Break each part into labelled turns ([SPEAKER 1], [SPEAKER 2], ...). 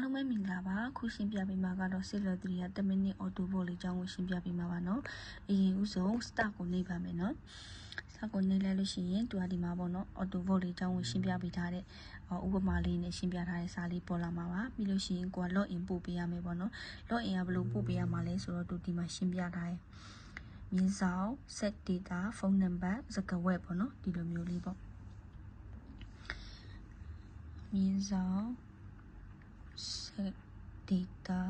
[SPEAKER 1] အားလုံးပဲမင်္ဂလာပါခုရှင်းပြပေးမှာကတော့စစ်လော်တရီယာ10မိနစ်အော်တိုဘောလေးအကြောင်းကိုရှင်းပြပေးမှာပါနော်အရင်ဦးဆုံး start ကိုနှိပ်ပါမယ်နော် start ကိုနှိပ်လိုက်လို့ရှိရင်သူကဒီမှာပေါ့နော်အော်တိုဘောလေးအကြောင်းကိုရှင်းပြပေးထားတဲ့ဥပမာလေးနဲ့ရှင်းပြထားတဲ့စာလေးပေါ်လာမှာပါပြီးလို့ရှိရင်ကိုက log in ပို့ပေးရမယ်ပေါ့နော် log in ကဘယ်လိုပို့ပေးရမှာလဲဆိုတော့သူဒီမှာရှင်းပြထားတယ်မြင်းဆောင် set data phone number စကားဝက်ပေါ့နော်ဒီလိုမျိုးလေးပေါ့မြင်းဆောင် set data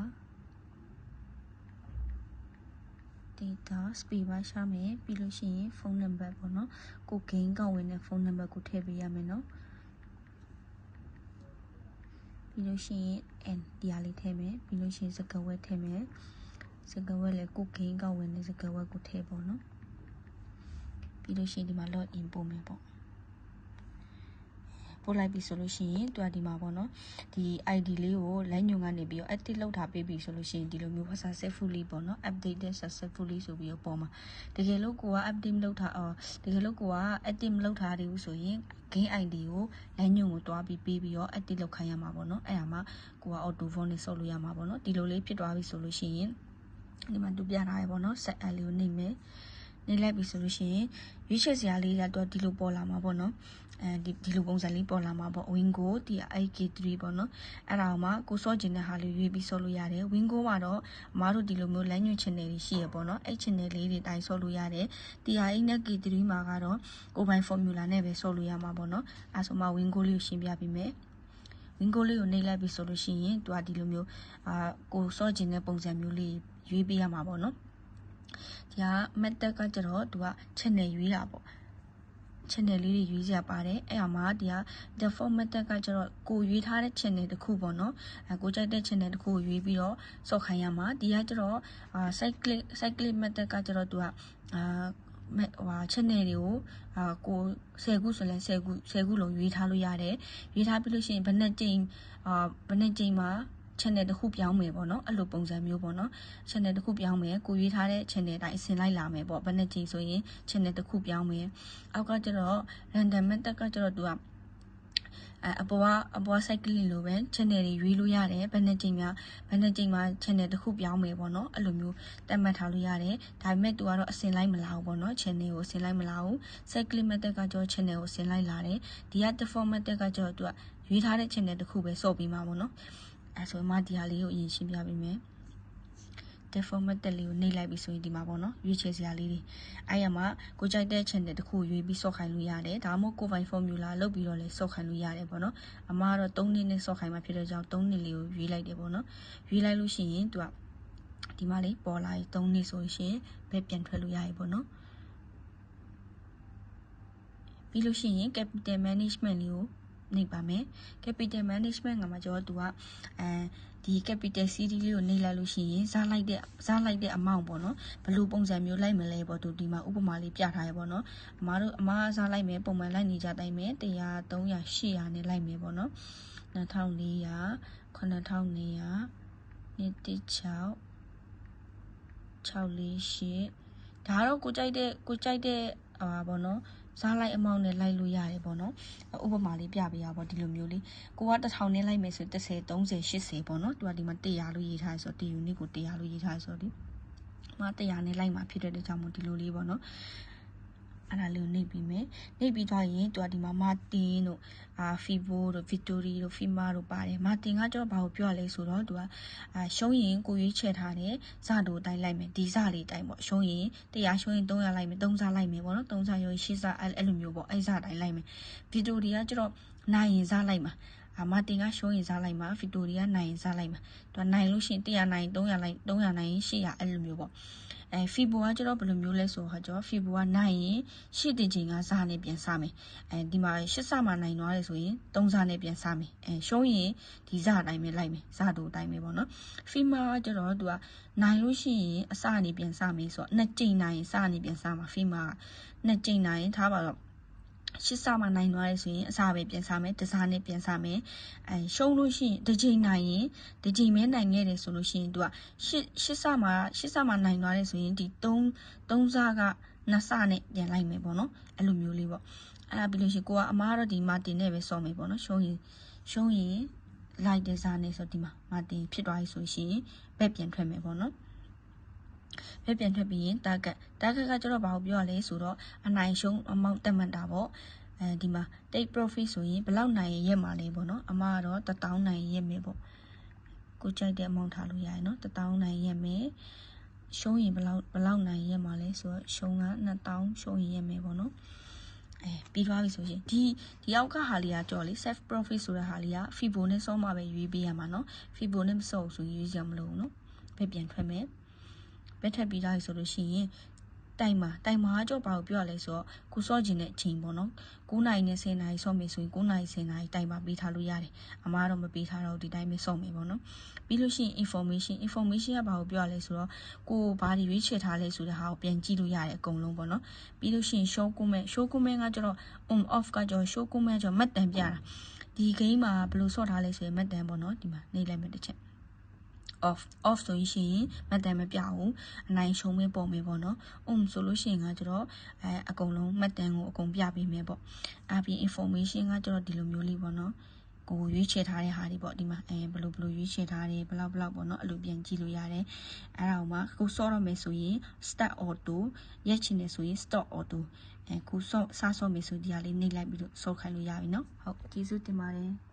[SPEAKER 1] speed ပါရှာမယ်ပြီးလို့ရှိရင်ဖုန်းနံပါတ်ပေါ့နော်ကိုဂိမ်းကောက်ဝင်တဲ့ဖုန်းနံပါတ်ကိုထည့်ပေးရမယ်နော်ပြီးလို့ရှိရင် n တရားလေးထည့်မယ်ပြီးလို့ရှိရင်စကားဝက်ထည့်မယ်စကားဝက်လည်းကိုဂိမ်းကောက်ဝင်တဲ့စကားဝက်ကိုထည့်ပေါ့နော်ပြီးလို့ရှိရင်ဒီမှာ log in ပို့မယ်ပေါ့ပို့လိုက်ပြီဆိုလို့ရှိရင်သူကဒီမှာပေါ့နော်ဒီ ID လေးကို line ညွန်ကနေပြီးတော့ active လုပ်ထားပေးပြီဆိုလို့ရှိရင်ဒီလိုမျိုး successfully ပေါ့နော် updated successfully ဆိုပြီးတော့ပေါ်မှာတကယ်လို့ကိုက update မလုပ်ထားတကယ်လို့ကိုက active မလုပ်ထားသေးဘူးဆိုရင် gain ID ကို line ညွန်ကိုတွားပြီးပေးပြီးတော့ active လုပ်ခိုင်းရမှာပေါ့နော်အဲ့ဒါမှကိုက auto phone နဲ့ဆော့လို့ရမှာပေါ့နော်ဒီလိုလေးဖြစ်သွားပြီဆိုလို့ရှိရင်ဒီမှာတူပြထားရပေါ့နော် set ad လေးကိုနှိပ်မယ်နေလိုက်ပြီဆိုလို့ရှိရင်ရွေးချယ်စရာလေးကတော့ဒီလိုပေါ်လာမှာပေါ့နော်ဒီလိုပုံစံလေးပေါ်လာမှာပေါ့ wingo ဒီ IK3 ပေါ့နော်အဲ့ဒါမှကိုစော့ကျင်တဲ့ဟာလေးရွေးပြီးဆော့လို့ရတယ် wingo ကတော့အမားတို့ဒီလိုမျိုး line ညွှန် channel တွေရှိရပေါ့နော်အဲ့ channel လေးတွေတိုင်းဆော့လို့ရတယ် TRX နဲ့ K3 မှာကတော့ကိုပိုင် formula နဲ့ပဲဆော့လို့ရမှာပေါ့နော်အဲ့ဆိုမှ wingo လေးကိုရှင်းပြပေးမယ်wingo လေးကိုနှိပ်လိုက်ပြီဆိုလို့ရှိရင်သူကဒီလိုမျိုးကိုစော့ကျင်တဲ့ပုံစံမျိုးလေးရွေးပေးရမှာပေါ့နော်ဒီက method ကကျတော့သူက channel ရွေးတာပေါ့ channel လေးတွေရွေးစရာပါတယ်အဲ့အမှာဒီက default method ကကျတော့ကိုရွေးထားတဲ့ channel တစ်ခုပေါ့နော်ကိုကြိုက်တဲ့ channel တစ်ခုကိုရွေးပြီးတော့စော့ခိုင်းရမှာဒီကကျတော့site click method ကကျတော့သူကchannel တွေကိုကို10ခုဆိုရင်10ခုလုံးရွေးထားလို့ရတယ်ရွေးထားပြီးလို့ရှိရင်ဘယ်နှစ်ကြိမ်မှာchannel တစ်ခုပြောင်းမယ်ပေါ့နော်အဲ့လိုပုံစံမျိုးပေါ့နော် channel တစ်ခုပြောင်းမယ်ကိုရွေးထားတဲ့ channel တိုင်းအစင်လိုက်လာမယ်ပေါ့ဘယ်နှစ်ကြိမ်ဆိုရင် channel တစ်ခုပြောင်းမယ်အောက်ကကျတော့ random method ကကျတော့သူကအပေါ် cycling လိုပဲ channel တွေရွေးလို့ရတယ်ဘယ်နှစ်ကြိမ်မှာ channel တစ်ခုပြောင်းမယ်ပေါ့နော်အဲ့လိုမျိုးတတ်မှတ်ထားလို့ရတယ်ဒါပေမဲ့သူကတော့အစင်လိုက်မလာဘူးပေါ့နော် channel ကိုအစင်လိုက်မလာဘူး cycling method ကကျတော့ channel ကိုအစင်လိုက်လာတယ်ဒီက default method ကကျတော့သူကရွေးထားတဲ့ channel တစ်ခုပဲစော့ပြီးမှာပေါ့နော်အဲ့ဆိုမှဒီဟာလေးကိုအရင်ရှင်းပြပေးမယ် default method လေးကိုနှိပ်လိုက်ပြီဆိုရင်ဒီမှာပေါ့နော်ရွေးချယ်စရာလေးတွေအဲ့ရမှာကိုကြိုက်တဲ့ channel တစ်ခုရွေးပြီးစော့ခိုင်းလို့ရတယ်ဒါမှမဟုတ်ကိုပိုင် formula လုပ်ပြီးတော့လည်းစော့ခိုင်းလို့ရတယ်ပေါ့နော်အမကတော့3နှစ်နဲ့စော့ခိုင်းမှာဖြစ်တဲ့ကြောင့်3နှစ်လေးကိုရွေးလိုက်တယ်ပေါ့နော်ရွေးလိုက်လို့ရှိရင်သူကဒီမှာလေးပေါ်လာပြီ3နှစ်ဆိုရင်ပဲပြန်ထွက်လို့ရပြီပေါ့နော်ပြီးလို့ရှိရင် capital management လေးကိုနှိပ်ပါမယ် capital management ကမှကျတော့သူကဒီ capital cd လေးကိုနှိပ်လိုက်လို့ရှိရင်စားလိုက်တဲ့ amount ပေါ့နော်ဘယ်လိုပုံစံမျိုးလိုက်မလဲပေါ့သူဒီမှာဥပမာလေးပြထားရပေါ့နော်အမားစားလိုက်မယ်ပုံမှန်လိုက်နေကြတိုင်းပဲ100 300 800နဲ့လိုက်မယ်ပေါ့နော်2400 9400 116 648ဒါကတော့ကိုကြိုက်တဲ့ပေါ့နော်စားလိုက်အမောင်းနဲ့လိုက်လို့ရတယ်ပေါ့နော်ဥပမာလေးပြပေးရပါဒီလိုမျိုးလေးကိုက1000နဲ့လိုက်မယ်ဆို10 30 80ပေါ့နော်သူကဒီမှာ100လို့ရေးထားဆိုတော့1 unit ကို100လို့ရေးထားဆိုတော့ဒီမှာ100နဲ့လိုက်မှာဖြစ်တဲ့ကြောင့်မို့ဒီလိုလေးပေါ့နော်အဲ့ဒါလေးကိုနှိပ်ပြီးမယ်နှိပ်ပြီးသွားရင်သူကဒီမှာမာတင်တို့Fivo တို့ Victory တို့ Fima တို့ပါတယ်မာတင်ကကျတော့ဘာကိုပြောရလဲဆိုတော့သူကရှုံးရင်ကိုရွေးချယ်ထားတဲ့ဇတို့အတိုင်းလိုက်မယ်ဒီဇလေးအတိုင်းပေါ့ရှုံးရင်100ရှုံးရင်300လိုက်မယ်3ဇလိုက်မယ်ပေါ့နော်3ဇရော8ဇအဲ့လိုမျိုးပေါ့အဲ့ဇအတိုင်းလိုက်မယ် Victory ကကျတော့နိုင်ရင်ဇလိုက်မှာမာတင်ကရှုံးရင်ဇလိုက်မှာ Victory ကနိုင်ရင်ဇလိုက်မှာသူကနိုင်လို့ရှိရင်100နိုင်300လိုက်300နိုင်ရင်800အဲ့လိုမျိုးပေါ့Fibo ကကျတော့ဘယ်လိုမျိုးလဲဆိုတော့ကျတော့ Fibo ကနိုင်ရင်ရှစ်တင်ချိန်ကဇာနဲ့ပြန်စားမယ်ဒီမှာ8ဆမှနိုင်သွားတယ်ဆိုရင်3ဇာနဲ့ပြန်စားမယ်ရှုံးရင်ဒီဇာအတိုင်းပဲလိုက်မယ်ဇာတို့အတိုင်းပဲပေါ့နော် Fima ကကျတော့သူကနိုင်လို့ရှိရင်အစအနေပြန်စားမယ်ဆိုတော့2ကြိမ်နိုင်ရင်စအနေပြန်စားမှာ Fima က2ကြိမ်နိုင်ရင်ထားပါတော့8ဆမှနိုင်သွားတယ်ဆိုရင်အစာပဲပြန်စားမယ်တစားနဲ့ပြန်စားမယ်ရှုံးလို့ရှိရင်တစ်ချိန်နိုင်ရင်တစ်ချိန်ပဲနိုင်ခဲ့တယ်ဆိုလို့ရှိရင်သူက8ဆမှနိုင်သွားတယ်ဆိုရင်ဒီ3ဆက2ဆနဲ့ပြန်လိုက်မယ်ပေါ့နော်အဲ့လိုမျိုးလေးပေါ့အဲ့ဒါပြီးလို့ရှိရင်ကိုကအမားတော့ဒီမာတင်နဲ့ပဲစော့မယ်ပေါ့နော်ရှုံးရင် like တဲ့ဇာနေဆိုဒီမှာမာတင်ဖြစ်သွားပြီဆိုရှင်ဘက်ပြန်ထွက်မယ်ပေါ့နော်ဘက်ပြန်ထွက်ပြီးရင် target ကကျတော့ဘာကိုပြောရလဲဆိုတော့အနိုင်ရှုံးအမောင့်တက်မှတ်တာပေါ့ဒီမှာ take profit ဆိုရင်ဘယ်လောက်နိုင်ရက်မှာလဲပေါ့နော်အမကတော့1000နိုင်ရက်မယ်ပေါ့ကိုကြိုက်တဲ့အမောင့်ထားလို့ရတယ်နော်1000နိုင်ရက်မယ်ရှုံးရင်ဘယ်လောက်နိုင်ရက်မှာလဲဆိုတော့ရှုံးက2000ရှုံးရင်ရက်မယ်ပေါ့နော်ပြီးသွားပြီဆိုရင်ဒီအောက်ကဟာလေးကကြော်လေ self profit ဆိုတဲ့ဟာလေးက Fibo နဲ့စောမှပဲရွေးပေးရမှာနော် Fibo နဲ့မစောဆိုရွေးကြမလို့နော်ဘယ်ပြန်ထွက်မယ်ဘက်ထပ်ပြီးသားပြီဆိုလို့ရှိရင်တိုင်မှာကြော့ပါကိုပြောရလဲဆိုတော့ကိုစော့ကျင်တဲ့အချိန်ပေါ့နော်9နိုင်နဲ့10နိုင်စော့မယ်ဆိုရင်9နိုင်10နိုင်တိုင်မှာပေးထားလို့ရတယ်အမားတော့မပေးထားတော့ဒီတိုင်းပဲစော့မယ်ပေါ့နော်ပြီးလို့ရှိရင် information ကဘာကိုပြောရလဲဆိုတော့ကိုဘာတွေရွေးချယ်ထားလဲဆိုတဲ့ဟာကိုပြန်ကြည့်လို့ရတယ်အကုန်လုံးပေါ့နော်ပြီးလို့ရှိရင် show comment ကကျတော့ on off ကကျတော့ show comment ကျတော့မှတ်တမ်းပြတာဒီ game မှာဘယ်လိုဆော့ထားလဲဆိုရင်မှတ်တမ်းပေါ့နော်ဒီမှာနေလိုက်မယ်တစ်ချက်off ဆိုရင်မှတ်တမ်းမပြဘူးအနိုင်ရှုံးမဲပုံမယ်ပေါ့နော်ဆိုလို့ရှိရင်ကကျတော့အကုန်လုံးမှတ်တမ်းကိုအကုန်ပြပေးမယ်ပေါ့ပြီး information ကကျတော့ဒီလိုမျိုးလေးပေါ့နော်ကိုရွေးချယ်ထားတဲ့ဟာတွေပေါ့ဒီမှာဘယ်လိုရွေးချယ်ထားတယ်ဘယ်လောက်ပေါ့နော်အဲ့လိုပြန်ကြည့်လို့ရတယ်အဲ့ဒါမှကိုစောတော့မယ်ဆိုရင် start auto ရက်ချင်တယ်ဆိုရင် stop auto ကိုစားစောမယ်ဆိုဒီဟာလေးနှိပ်လိုက်ပြီးတော့စောခိုင်းလို့ရပြီနော်ဟုတ်ကျေးဇူးတင်ပါတယ်